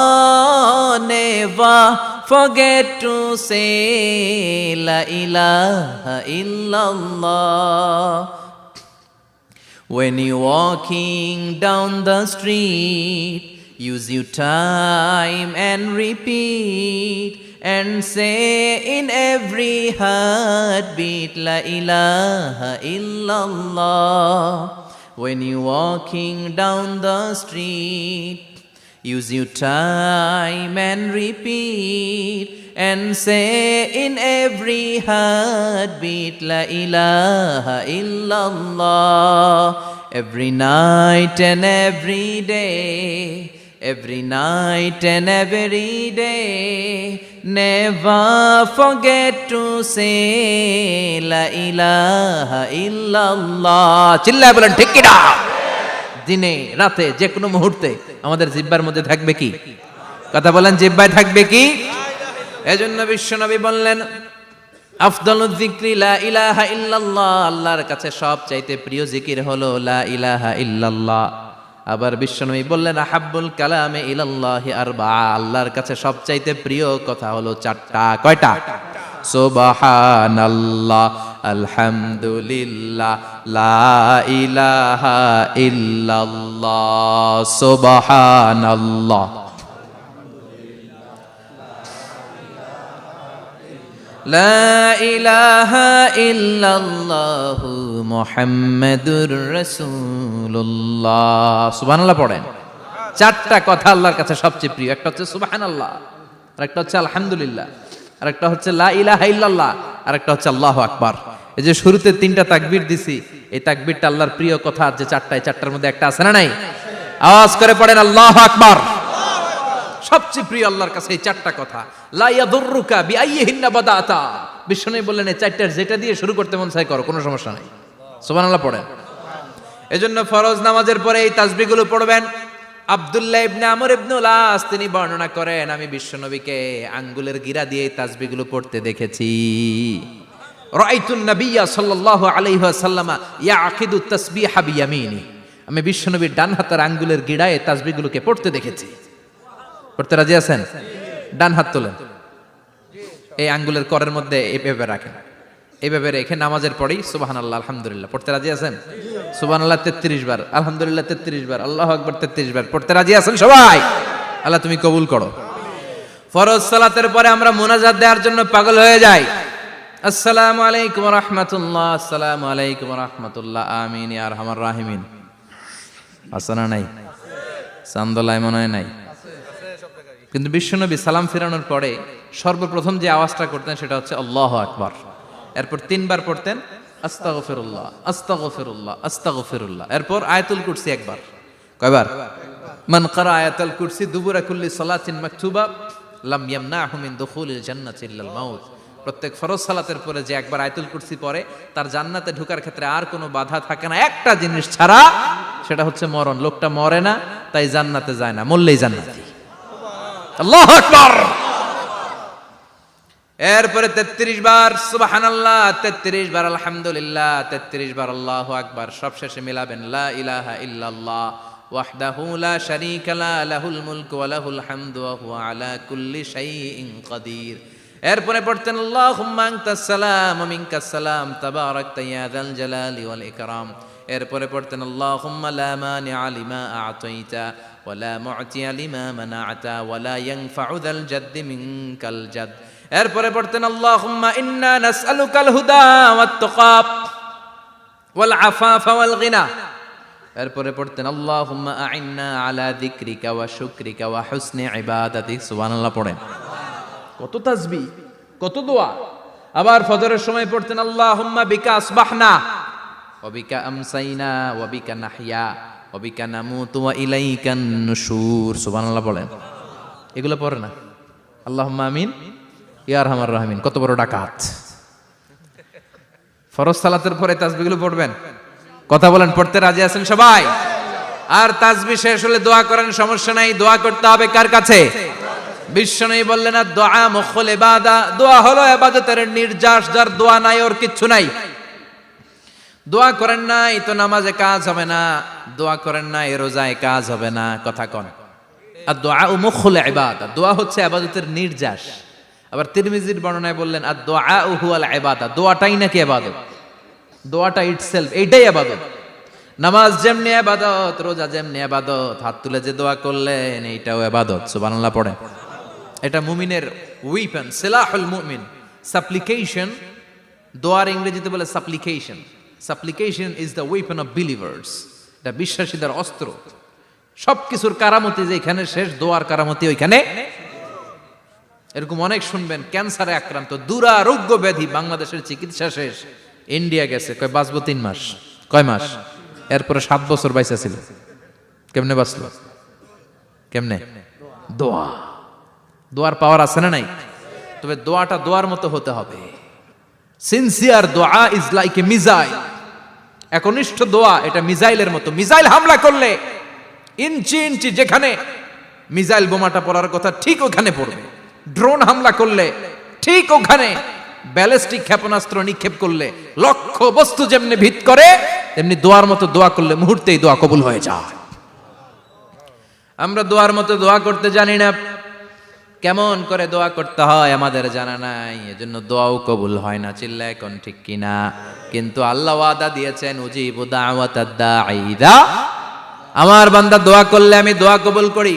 never forget to say la ilaha illallah. When you're walking down the street, use your time and repeat, and say in every heartbeat la ilaha illallah. When you're walking down the street, use your time and repeat, and say in every heartbeat la ilaha illallah. Every night and every day, every night and every day, never forget to say la ilaha illallah. চিল্লায় বলেন ঠিক কিনা? দিনে রাতে যে কোনো মুহূর্তে আমাদের জিহ্বার মধ্যে থাকবে কি? কথা বলেন, জিহ্বায় থাকবে কি? এজন্য বিশ্বনবী বললেন, আফদালুয যিকরি লা ইলাহা ইল্লাল্লাহ, আল্লাহর কাছে সবচাইতে প্রিয় জিকির হলো লা ইলাহা ইল্লাল্লাহ। আবার বিশ্বনবী বললেন, আহাব্বুল কালামে ইলাল্লাহি আরবাআ, আল্লাহর কাছে সবচাইতে প্রিয় কথা হলো চারটা। কয়টা? সুবহানাল্লাহ, আলহামদুলিল্লাহ, লা ইলাহা ইল্লাল্লাহ। সুবহানাল্লাহ, লা ইলাহা ইল্লাল্লাহ, মুহাম্মাদুর রাসূলুল্লাহ। সুবহানাল্লাহ পড়েন। চারটা কথা আল্লাহর কাছে সবচেয়ে প্রিয়। একটা হচ্ছে সুবহানাল্লাহ, আরেকটা হচ্ছে আলহামদুলিল্লাহ, আরেকটা হচ্ছে লা ইলাহা ইল্লাল্লাহ, আরেকটা হচ্ছে আল্লাহু আকবার। এই যে শুরুতে তিনটা তাকবীর দিছি, এই তাকবীরটা আল্লাহর প্রিয় কথা যে চারটা, এই চারটার মধ্যে একটা আছে না নাই? আওয়াজ করে পড়েন আল্লাহু আকবার। সবচেয়ে প্রিয় আল্লাহর কাছে এই চারটা কথা। লা ইয়াদুররুকা বিআইয়িহিন্না বাদাতা, বিষ্ণু বললেন এই চারটার যেটা দিয়ে শুরু করতে মন চায় করো, কোনো সমস্যা নাই। সুবহানাল্লাহ পড়েন। এজন্য ফরজ নামাজের পরে এই তাসবিহগুলো পড়বেন। আব্দুল্লাহ ইবনে আমর ইবনুল আস তিনি বর্ণনা করেন, আমি বিশ্বনবীকে আঙ্গুলের গিরা দিয়ে এই তাসবিহগুলো পড়তে দেখেছি। রাআইতুন নাবিয়্যা সাল্লাল্লাহু আলাইহি ওয়াসাল্লাম ইয়াকিদু তাসবিহা বিয়ামিনি, আমি বিশ্বনবীর ডান হাতের আঙ্গুলের গিরায় তাসবিহগুলোকে পড়তে দেখেছি। পড়তে রাজি আছেন? ডান হাত তোলেন, এই আঙ্গুলের করের মধ্যে এইভাবে রাখেন, এইভাবে রেখে নামাজের পরেই সুবহানাল্লাহ আলহামদুলিল্লাহ পড়তে রাজি আছেন? সুবহানাল্লাহ 33 বার, আলহামদুলিল্লাহ 33 বার, আল্লাহু আকবার 33 বার। পড়তে রাজি আছেন সবাই? আল্লাহ তুমি কবুল করো। ফরজ সালাতের পরে আমরা মুনাজাত দেওয়ার জন্য পাগল হয়ে যাই। আসসালামু আলাইকুম ওয়া রাহমাতুল্লাহ, আসসালামু আলাইকুম ওয়া রাহমাতুল্লাহ, আমিন ইয়া আরহামার রাহিমিন। আছে না নাই? চান্দোলায় মনে হয় নাই। কিন্তু বিশ্বনবী সালাম ফিরানোর পরে সর্বপ্রথম যে আওয়াজটা করতেন সেটা হচ্ছে আল্লাহু আকবার। এরপর 3 বার পড়তেন আস্তাগফিরুল্লাহ আস্তাগফিরুল্লাহ আস্তাগফিরুল্লাহ। এরপর আয়াতুল কুরসি একবার। কয়বার? মান ক্বারা আয়াতুল কুরসি দুবুরা কুল্লি সালাতিন মাকতুবা লাম ইয়ামনাহু মিন দুখুলিল জান্নাতি ইল্লাল মাউত। প্রত্যেক ফরজ সালাতের পরে যে একবার আয়াতুল কুরসি পড়ে তার জান্নাতে ঢোকার ক্ষেত্রে আর কোনো বাধা থাকে না, একটা জিনিস ছাড়া, সেটা হচ্ছে মরণ। লোকটা মরে না, তাই জান্নাতে যায় না, মরলেই জান্নাতি। আল্লাহু আকবার। এরপরে 33 বার সুবহানাল্লাহ, 33 বার আলহামদুলিল্লাহ, 33 বার আল্লাহু আকবার। সবশেষে মিলাবেন লা ইলাহা ইল্লাল্লাহ ওয়াহদাহু লা শারীকা লা লাহুল মুলকু ওয়া লাহুল হামদু ওয়া হুয়া আলা কুল্লি শাইইন কাদির। এরপরে পড়তেন আল্লাহুম্মা আনতাস সালাম ওয়া মিনকাস সালাম তাবারাকতা ইয়া যাল জালালি ওয়াল ইকরাম। এরপরে পড়তেন আল্লাহুম্মা লা মানিআ লিমা আ'তাইতা ওয়া লা মু'তিয়া লিমা মানা'তা ওয়া লা ইয়ানফা'ু যাল জাদ্দি মিনকাল জাদ। এরপরে পড়তেন আল্লাহুম্মা ইন্না নাসআলুকাল হুদা ওয়াত তুকা ওয়াল আফাফা ওয়াল গিনা। এরপরে পড়তেন আল্লাহুম্মা আ'ইন্না আলা যিকরিকা ওয়া শুকরিকা ওয়া হুসনি ইবাদাতিক। সুবহানাল্লাহ পড়েন। কত তাসবিহ, কত দোয়া। আবার ফজরের সময় পড়তেন আল্লাহুম্মা বিকা আসবাহনা ওয়া বিকা আমসাইনা ওয়া বিকা নাহইয়া ওয়া বিকা নামুতু ওয়া ইলাইকান নুশুর। সুবহানাল্লাহ পড়েন। এগুলো পড়ে না? আল্লাহুম্মা আমিন ইয়া আরহামার রাহিমিন। কত বড় ডাকাত। ফরজ সালাতের পরে তাসবিহগুলো পড়বেন। কথা বলেন, পড়তে রাজি আছেন সবাই? আর তাসবিহ শেষ হলে দোয়া করেন, সমস্যা নাই। দোয়া করতে হবে কার কাছে? বিশ্বনবী বললেন আর দোয়া মুখুল ইবাদা, দোয়া হলো ইবাদতের নির্যাস। যার দোয়া নাই ওর কিচ্ছু নাই। দোয়া করেন নাই তো নামাজে কাজ হবে না, দোয়া করেন নাই রোজায় কাজ হবে না। কথা কোন? আর দোয়া মুখুল ইবাদা, দোয়া হচ্ছে ইবাদতের নির্যাস। আবার তিরমিজির বর্ণনায় বললেন আর দোয়া হুয়াল ইবাদা, দোয়াটাই নাকি ইবাদত। দোয়াটা ইটসেলফ এইটাই ইবাদত। নামাজ যেমনি ইবাদত, রোজা যেমনি ইবাদত, হাত তুলে যে দোয়া করলেন এইটাও ইবাদত। সুবহানাল্লাহ পড়ে। এটা মুমিনের উইপন, সিলাহুল মুমিন। সাপ্লিকেশন, দোয়ার ইংরেজিতে বলে সাপ্লিকেশন। সাপ্লিকেশন is the weapon of believers. এটা বিশ্বাসীদের অস্ত্র। সবকিছুর কারামতি যেখানে শেষ, দোয়ার কারামতি ওইখানে। এরকম অনেক শুনবেন ক্যান্সারে আক্রান্ত, দুরারোগ্য ব্যাধি, বাংলাদেশের চিকিৎসা শেষ, ইন্ডিয়া গেছে, কয় বাঁচবো 3 মাস। কয় মাস? এরপরে 7 বছর বাইসা ছিল। কেমনে বাঁচলো? কেমনে? দোয়া। দোয়ার পাওয়ার আছে না নাই? তবে দোয়াটা দোয়ার মতো হতে হবে। সিনসিয়ার দোয়া ইজ লাইক এ মিসাইল। একনিষ্ঠ দোয়া এটা মিসাইলের মতো। মিসাইল হামলা করলে ইঞ্চি ইঞ্চি যেখানে মিসাইল বোমাটা পড়ার কথা ঠিক ওখানে পড়বে। ড্রোন হামলা করলে ঠিক ওখানে, ব্যালিস্টিক ক্ষেপণাস্ত্র নিক্ষেপ করলে লক্ষ্য বস্তু যেমনি ভিত করে, তেমনি দোয়ার মতো দোয়া করলে মুহূর্তেই দোয়া কবুল হয়ে যায়। আমরা দোয়ার মতো দোয়া করতে জানি না। কেমন করে দোয়া করতে হয় আমাদের জানা নাই, এজন্য দোয়াও কবুল হয় না। চিল্লা এখন ঠিক কিনা? কিন্তু আল্লাহ ওয়াদা দিয়েছেন উজিবু দাওয়াতাদ দাঈ ইযা, আমার বান্দা দোয়া করলে আমি দোয়া কবুল করি।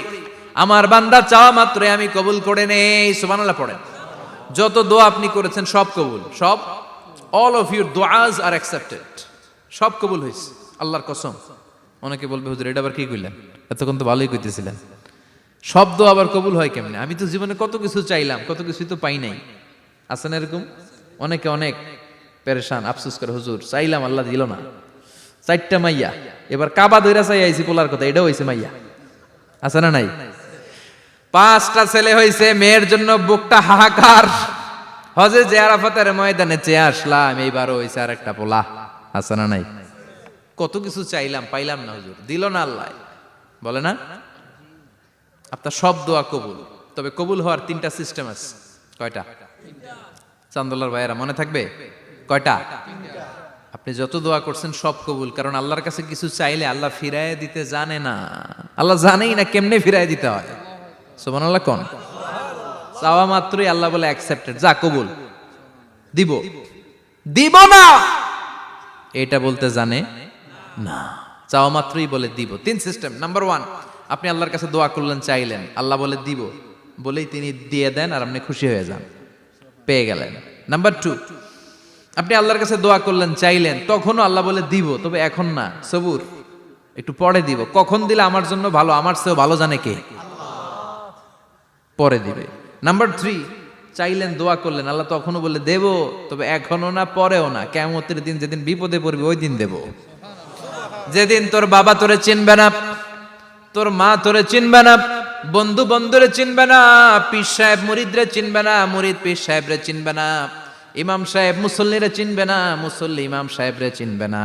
আমার বান্দা চাওয়া মাত্রই আমি কবুল করে নেই। সুবহানাল্লাহ পড়েন। যত দোয়া আপনি করেছেন সব কবুল, সব। অল অফ ইউর দোয়াজ আর অ্যাকসেপ্টেড। সব কবুল হয়েছে আল্লাহর কসম। অনেকে বলবে হুজুর এটা আবার কি কইলেন, এতক্ষণ তো ভালোই কইতেছিলেন। সব দোয়া আবার কবুল হয় কেমনে? আমি তো জীবনে কত কিছু চাইলাম, কত কিছুই তো পাই নাই। আছেন এরকম অনেকে? অনেক পেরেশান, আফসোস করে হুজুর চাইলাম আল্লাহ দিল না। 4টা মাইয়া, এবার কাবা ধইরা চাই আইছি পোলার কথা, এটাও হইছে মাইয়া। আছে না নাই? 5টা ছেলে হইছে, মেয়ের জন্য বুকটা হাহাকার। হজে যে আরাফাতের ময়দানে চেয়ে আসলাম, এইবারও হইছে আর একটা পোলা। আছে না নাই? কত কিছু চাইলাম, পাইলাম না, হুজুর দিল না আল্লাহ। বলে না আপনার সব দোয়া কবুল। তবে কবুল হওয়ার 3টা সিস্টেম আছে। কয়টা? চান্দোলার ভাইয়েরা মনে থাকবে কয়টা? আপনি যত দোয়া করছেন সব কবুল। কারণ আল্লাহর কাছে কিছু চাইলে আল্লাহ ফিরায় দিতে জানে না। আল্লাহ জানেই না কেমনে ফিরায় দিতে হয়। সুবহানাল্লাহ কোন? চাওয়া মাত্রই আল্লাহ বলে অ্যাকসেপ্টেড, যা কবুল। দিব দিব না এটা বলতে জানে না, চাওয়া মাত্রই বলে দিব। 3 সিস্টেম। নাম্বার 1, আপনি আল্লাহর কাছে দোয়া করলেন, চাইলেন, আল্লাহ বলে দিব, বলেই তিনি দিয়ে দেন আর আপনি খুশি হয়ে যান, পেয়ে গেলেন। নাম্বার 2, আপনি আল্লাহর কাছে দোয়া করলেন, চাইলেন, তখনও আল্লাহ বলে দিব, তবে এখন না, সবুর, একটু পরে দিব। কখন দিলে আমার জন্য ভালো, আমার চেয়েও ভালো জানে কে? পরে দিবে। নাম্বার 3, চাইলেন, দোয়া করলেন, আল্লাহ তখনও বলে দেব, তবে এখনো না, পরেও না, কিয়ামতের দিন যেদিন বিপদে পড়বি ওই দিন দেব। যেদিন তোর বাবা তোরে চিনবে না, তোর মা তোরে চিনবে না, বন্ধু বন্ধুরে চিনবে না, পীর সাহেব মুরিদরে চিনবে না, মুরিদ পীর সাহেবরে চিনবে না, ইমাম সাহেব মুসল্লিরে চিনবে না, মুসল্লি ইমাম সাহেবরে চিনবে না,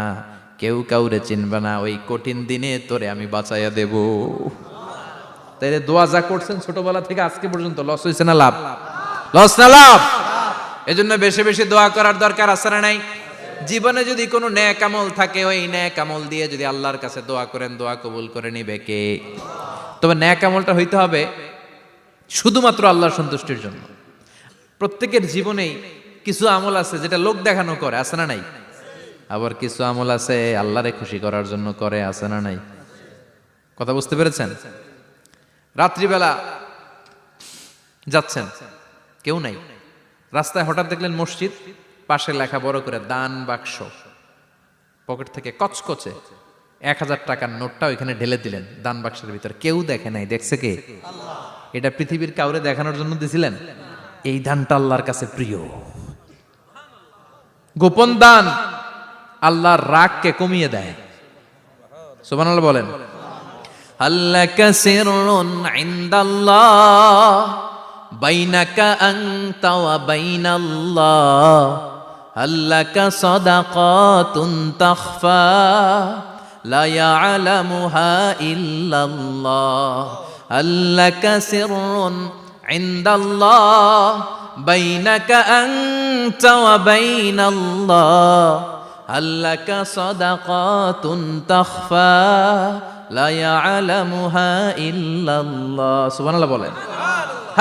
কেউ কাউরে চিনবে না। ওই কঠিন দিনে তোরে আমি বাঁচাইয়া দেব। তাইলে দোয়া যা করছেন ছোটবেলা থেকে আজকে পর্যন্ত, লস হয়েছে না লাভ? লস না লাভ? এজন্য বেশি বেশি দোয়া করার দরকার আছে না নাই? জীবনে যদি কোনো নেক আমল থাকে, ওই নেক আমল দিয়ে যদি আল্লাহর কাছে দোয়া করেন, দোয়া কবুল করে নিবে কে? তবে নেক আমলটা হইতে হবে শুধুমাত্র আল্লাহর সন্তুষ্টির জন্য। প্রত্যেকের জীবনেই কিছু আমল আছে যেটা লোক দেখানো করে, আছে না নাই? আবার কিছু আমল আছে আল্লাহরে খুশি করার জন্য করে, আছে না নাই? কথা বুঝতে পেরেছেন? রাত্রিবেলা যাচ্ছেন, কেউ নাই, রাস্তায় হঠাৎ দেখলেন মসজিদ, পাশে লেখা বড় করে দান বাক্স, পকেট থেকে কচকচে 1000 টাকার নোটটা ওইখানে ঢেলে দিলেন দান বাক্সের ভিতরে। কেউ দেখে নাই, দেখছে কে? এটা পৃথিবীর কাউরে দেখানোর জন্য দিছিলেন? এই দানটা আল্লাহর কাছে প্রিয়। গোপন দান আল্লাহর রাগকে কমিয়ে দেয়। সুবহানাল্লাহ বলেন। আল্লাকা সিররুন ইনদাল্লাহ বাইনাকা আনতা ওয়া বাইনাল্লাহ, আল্লাকা সাদাকাতুন তাখফা লা ইয়ালামুহা ইল্লাল্লাহ, আল্লাকা সিররুন ইনদাল্লাহ বাইনাকা আনতা ওয়া বাইনাল্লাহ, আল্লাকা সাদাকাতুন তাখফা লা ইয়ালামুহা ইল্লাল্লাহ। সুবহানাল্লাহ বলেন।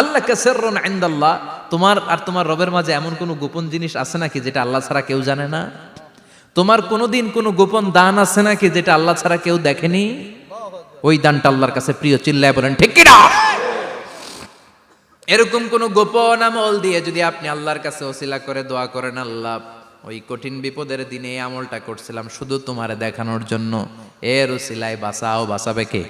আল্লাকা সিররুন ইনদাল্লাহ, তোমার আর তোমার রবের মাঝে এমন কোনো গোপন জিনিস আছে নাকি যেটা আল্লাহ ছাড়া কেউ জানে না? তোমার কোনোদিন কোনো গোপন দান আছে নাকি যেটা আল্লাহ ছাড়া কেউ দেখেনি? ওই দানটা আল্লাহর কাছে প্রিয়। চিল্লায় বলেন ঠিক কি না? এরকম কোন গোপন আমল দিয়ে যদি আপনি আল্লাহর কাছে ওসিলা করে দোয়া করেন, আল্লাহ ওই কঠিন বিপদের দিনে আমলটা করছিলাম শুধু তোমারে দেখানোর জন্য, এর ওসিলায় বাঁচাও, বাঁচাবে কে?